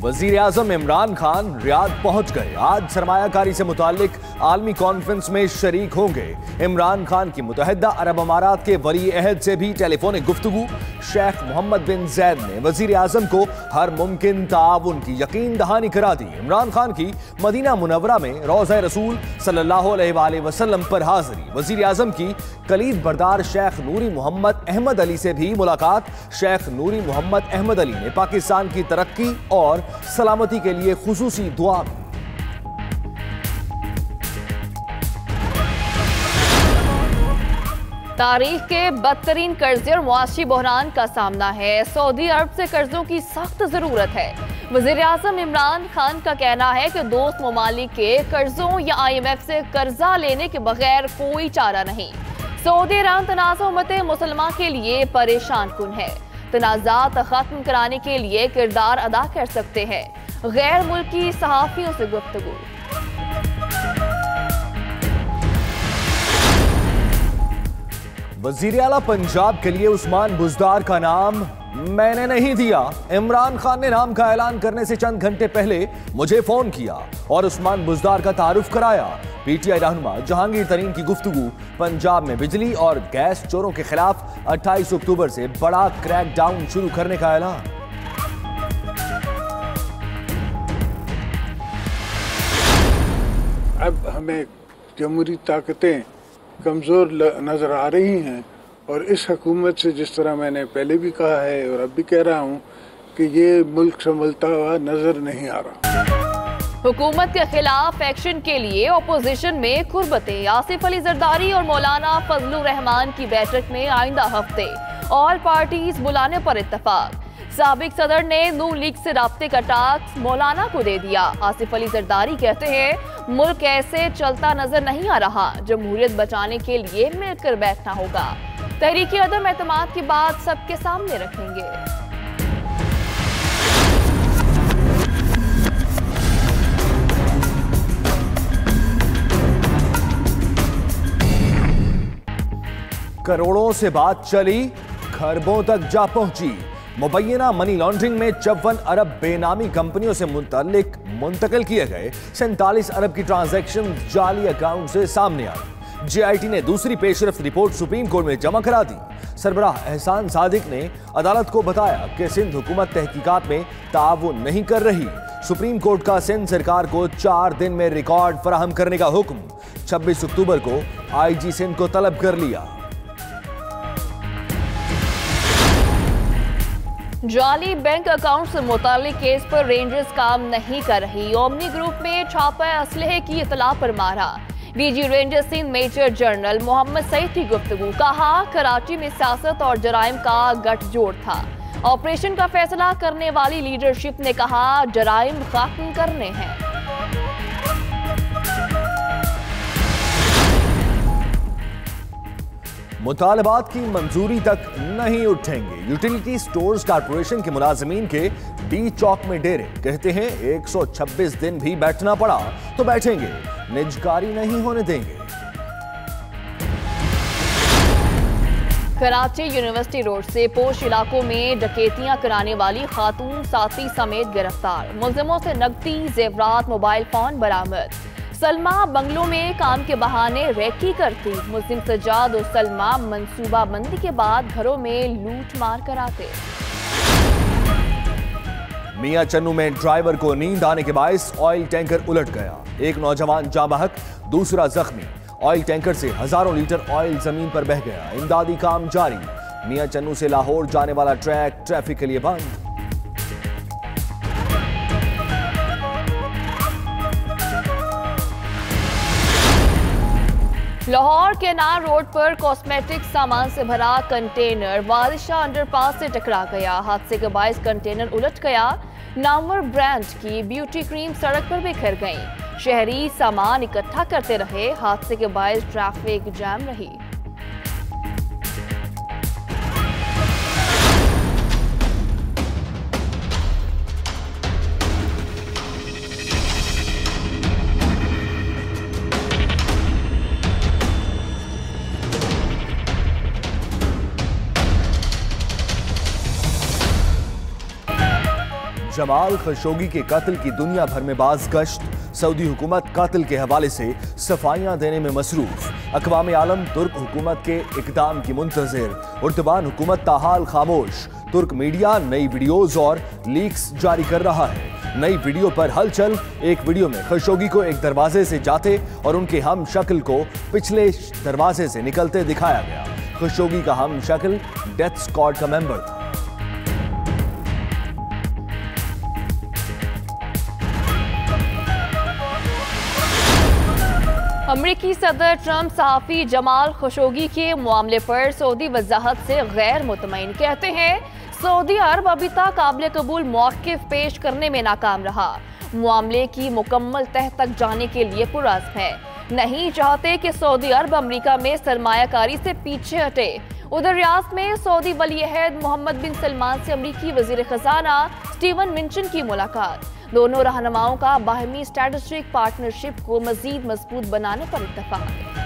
वजीर आजम इमरान खान रियाद पहुंच गए। आज सरमायाकारी से मुतालिक आलमी कॉन्फ्रेंस में शरीक होंगे। इमरान खान की मुत्तहिदा अरब अमारात के वली अहद से भी टेलीफोनिक गुफ्तगू। शेख मोहम्मद बिन जैद ने वजीर आजम को हर मुमकिन ताउन की यकीन दहानी करा दी। इमरान खान की मदीना मुनव्वरा में रोज़ा रसूल सल्लल्लाहु अलैहि वसल्लम पर हाजिरी। वजीर आजम की कलीद बरदार शेख नूरी मोहम्मद अहमद अली से भी मुलाकात। शेख नूरी मोहम्मद अहमद अली ने पाकिस्तान की तरक्की और सलामती के लिए खुसूसी दुआ। तारीख के बदतरीन कर्जे और मुआशी बहरान का सामना है। सऊदी अरब से कर्जों की सख्त जरूरत है। वज़ीर आज़म इमरान खान का कहना है कि दोस्त ममालिक के कर्जों या IMF से कर्जा लेने के बगैर कोई चारा नहीं। सऊदी ईरान तनाज़ा उम्मत मुसलमान के लिए परेशान कुन है। तनाज़ात खत्म कराने के लिए किरदार अदा कर सकते हैं। गैर मुल्की सहाफियों से गुफ्तगू। वज़ीर आला पंजाब के लिए उस्मान बुज़दार का नाम मैंने नहीं दिया। इमरान खान ने नाम का ऐलान करने से चंद घंटे पहले मुझे फोन किया और उस्मान बुज़दार का तारुफ कराया। PTI रहनुमा जहांगीर तरीन की गुफ्तगू। पंजाब में बिजली और गैस चोरों के खिलाफ 28 अक्टूबर से बड़ा क्रैकडाउन शुरू करने का ऐलान। अब हमें जमहूरी ताकतें कमज़ोर नज़र आ रही हैं और इस हुकूमत से, जिस तरह मैंने पहले भी कहा है और अब भी कह रहा हूँ, कि ये मुल्क संभलता हुआ नज़र नहीं आ रहा। हुकूमत के खिलाफ एक्शन के लिए अपोजिशन में कुर्बतें। आसिफ अली जरदारी और मौलाना फजलुर रहमान की बैठक में आइंदा हफ्ते ऑल पार्टीज बुलाने पर इत्तफाक। साबिक सदर ने नून लीग से राब्ते का टास्क मौलाना को दे दिया। आसिफ अली जरदारी कहते हैं मुल्क ऐसे चलता नजर नहीं आ रहा। जमहूरियत बचाने के लिए मिलकर बैठना होगा। तहरीक अदम एतमाद की बात सबके सामने रखेंगे। करोड़ों से बात चली, खरबों तक जा पहुंची। मुबैना मनी लॉन्ड्रिंग में 54 अरब बेनामी कंपनियों से मुंतकिल किए गए 47 अरब की ट्रांजैक्शन जाली अकाउंट से सामने आई। JIT ने दूसरी पेशरफ्त रिपोर्ट सुप्रीम कोर्ट में जमा करा दी। सरबराह एहसान सादिक ने अदालत को बताया कि सिंध हुकूमत तहकीकात में ताउन नहीं कर रही। सुप्रीम कोर्ट का सिंध सरकार को 4 दिन में रिकॉर्ड फराहम करने का हुक्म। 26 अक्टूबर को IG सिंध को तलब कर लिया। जाली बैंक अकाउंट से मुतालिक केस पर रेंजर्स काम नहीं कर रही। ओमनी ग्रुप में छापा असलहे की इतला पर मारा। DG ranger Sindh major general Mohammad Saeed की गुफ्तगू। कहा कराची में सियासत और जराइम का गठजोड़ था। ऑपरेशन का फैसला करने वाली लीडरशिप ने कहा जराइम खत्म करने हैं। मुतालबात की मंजूरी तक नहीं उठेंगे। यूटिलिटी स्टोर्स कॉर्पोरेशन के मुलाजमीन के D चौक में डेरे। कहते हैं 126 दिन भी बैठना पड़ा तो बैठेंगे, निजकारी नहीं होने देंगे। कराची यूनिवर्सिटी रोड से पोश इलाकों में डकैतियां कराने वाली खातून साथी समेत गिरफ्तार। मुलजिमों से नकदी, जेवरात, मोबाइल फोन बरामद। सलमा बंगलों में काम के बहाने रैकी करती। मुस्लिम सज्जाद और सलमा मंसूबाबंदी के बाद घरों में लूट मार कराते। मियां चन्नू में ड्राइवर को नींद आने के बायस ऑयल टैंकर उलट गया। एक नौजवान जाँ बहक, दूसरा जख्मी। ऑयल टैंकर से हजारों लीटर ऑयल जमीन पर बह गया। इमदादी काम जारी। मियां चन्नू से लाहौर जाने वाला ट्रैक ट्रैफिक के लिए बंद। लाहौर केनार रोड पर कॉस्मेटिक सामान से भरा कंटेनर वादिशाह अंडरपास से टकरा गया। हादसे के बायस कंटेनर उलट गया। नामवर ब्रांड की ब्यूटी क्रीम सड़क पर बिखर गई। शहरी सामान इकट्ठा करते रहे। हादसे के बायस ट्रैफिक जाम रही। जमाल खशोगी के कत्ल की दुनिया भर में बाज गश्त। सऊदी हुकूमत कत्ल के हवाले से सफाइयां देने में मसरूफ। अक़वाम आलम तुर्क हुकूमत के इक़दाम की मुंतज़िर। उर्दुबान हुकूमत ताहाल खामोश। तुर्क मीडिया नई वीडियोज और लीक्स जारी कर रहा है। नई वीडियो पर हलचल। एक वीडियो में खशोगी को एक दरवाजे से जाते और उनके हम शक्ल को पिछले दरवाजे से निकलते दिखाया गया। खशोगी का हम शक्ल डेथ स्क्वाड का मेंबर था। अमरीकी सदर ट्रंप सहाफी जमाल खशोगी के मामले पर सऊदी वजाहत से गैर मुतमईन। कहते हैं सऊदी अरब अभी तक काबिल कबूल मौक़िफ़ पेश करने में नाकाम रहा। मामले की मुकम्मल तह तक जाने के लिए पुरअज़्म है। नहीं चाहते कि सऊदी अरब अमरीका में सरमायाकारी से पीछे हटे। उधर रियाद में सऊदी वली-ए-अहद मोहम्मद बिन सलमान से अमरीकी वज़ीर ख़ज़ाना स्टीवन मिन्चन की मुलाकात। दोनों रहनुमाओं का बाहमी स्ट्रैटेजिक पार्टनरशिप को मज़ीद मजबूत बनाने पर इत्तफ़ाक़।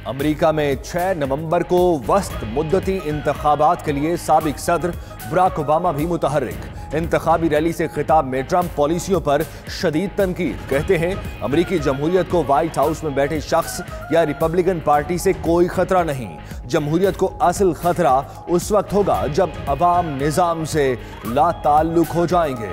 अमरीका में 6 नवंबर को वस्त मुद्दती इंतखाबात के लिए साबिक सदर बराक ओबामा भी मुतहर्रिक। इंतखाबी रैली से खिताब में ट्रंप पॉलिसियों पर शदीद तनकीद। कहते हैं अमरीकी जमहूरियत को व्हाइट हाउस में बैठे शख्स या रिपब्लिकन पार्टी से कोई खतरा नहीं। जमहूरियत को असल खतरा उस वक्त होगा जब अवाम निजाम से लाताल्लुक हो जाएंगे।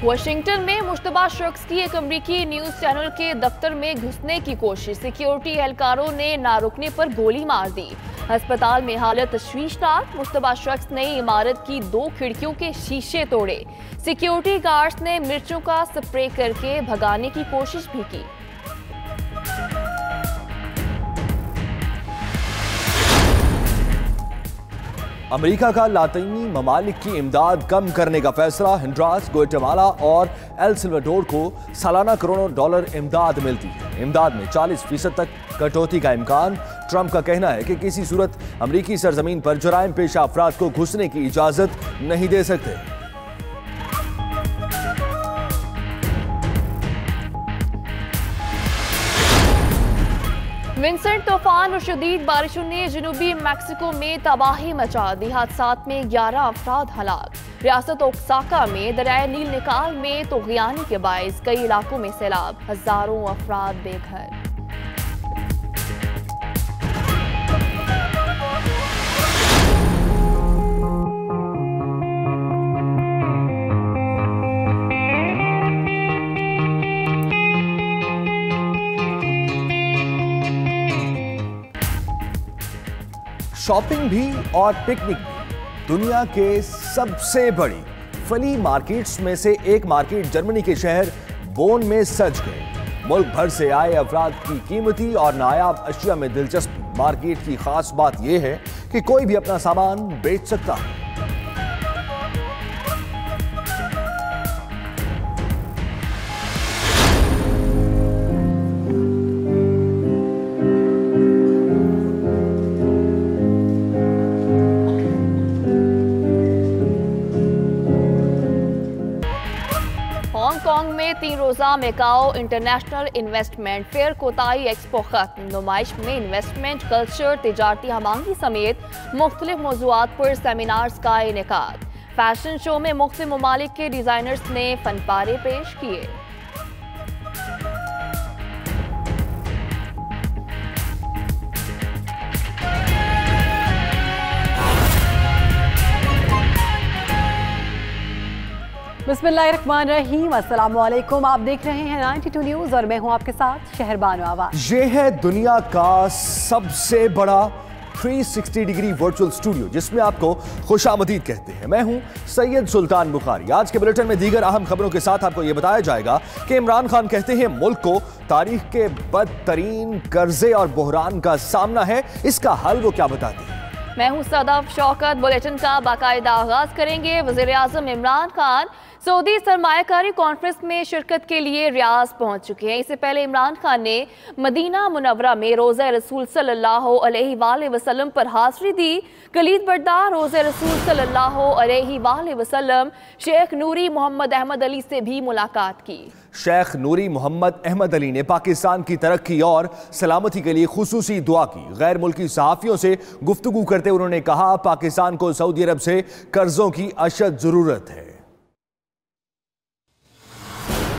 वाशिंगटन में मुश्तबा शख्स की एक अमरीकी न्यूज चैनल के दफ्तर में घुसने की कोशिश। सिक्योरिटी एहलकारों ने ना रुकने पर गोली मार दी। अस्पताल में हालत तशवीशनाक। मुश्तबा शख्स ने इमारत की 2 खिड़कियों के शीशे तोड़े। सिक्योरिटी गार्ड्स ने मिर्चों का स्प्रे करके भगाने की कोशिश भी की। अमेरिका का लातीनी ममालिक की इमदाद कम करने का फैसला। होंडुरास, ग्वाटेमाला और एल सल्वाडोर को सालाना करोड़ों डॉलर इमदाद मिलती है। इमदाद में 40% तक कटौती का इम्कान। ट्रंप का कहना है कि किसी सूरत अमरीकी सरजमीन पर जराइम पेशा अफराद को घुसने की इजाजत नहीं दे सकते। विंसेंट तूफान और शदीद बारिशों ने जनूबी मैक्सिको में तबाही मचा दी। हादसात में 11 अफराद हलाक। रियासत ओक्साका में दरियाए नील निकाल में तूग़यानी के बाइस कई इलाकों में सैलाब। हजारों अफराद बेघर। शॉपिंग भी और पिकनिक भी। दुनिया के सबसे बड़ी फली मार्केट्स में से एक मार्केट जर्मनी के शहर बोन में सज गए। मुल्क भर से आए अफराद की कीमती और नायाब अशिया में दिलचस्पी। मार्केट की खास बात यह है कि कोई भी अपना सामान बेच सकता है। हांगकांग में 3 रोजा Macao international investment fair Cotai expo खत्म। नुमाइश में इन्वेस्टमेंट, कल्चर, तिजारती हमआहंगी समेत मुख्तलिफ मौज़ूआत पर सेमिनार्स का इनेकाद। फैशन शो में मुख्तलिफ ममालिक के डिजाइनर्स ने फनपारे पेश किए। बिस्मिल्लाहिर्रहमानिर्रहीम। अस्सलाम वालेकुम। आप देख रहे हैं 92 न्यूज़ और मैं हूं आपके साथ शहरबानो आवाज। ये है दुनिया का सबसे बड़ा 360 डिग्री वर्चुअल स्टूडियो जिसमें आपको खुशामदीद कहते हैं। मैं हूं सैयद सुल्तान बुखारी। आज के बुलेटिन में दीगर अहम खबरों के साथ आपको यह बताया जाएगा कि इमरान खान कहते हैं मुल्क को तारीख के बदतरीन कर्जे और बहरान का सामना है। इसका हल वो क्या बताते हैं। मैं हूं सदफ शौकत। बुलेटिन का बाकायदा आगाज करेंगे। वज़ीर-ए-आज़म इमरान खान सऊदी सरमायाकारी कॉन्फ्रेंस में शिरकत के लिए रियाज पहुंच चुके हैं। इससे पहले इमरान खान ने मदीना मुनव्वरा में रोज़ा रसूल सल्लल्लाहु अलैहि वसल्लम पर हाज़िरी दी। कलीद बरदार रोज़ा रसूल सल्लल्लाहु अलैहि वसल्लम शेख नूरी मोहम्मद अहमद अली से भी मुलाकात की। शेख नूरी मोहम्मद अहमद अली ने पाकिस्तान की तरक्की और सलामती के लिए खुसूसी दुआ की। गैर मुल्की सहाफ़ियों से गुफ्तगू करते उन्होंने कहा, पाकिस्तान को सऊदी अरब से कर्जों की अशद ज़रूरत है।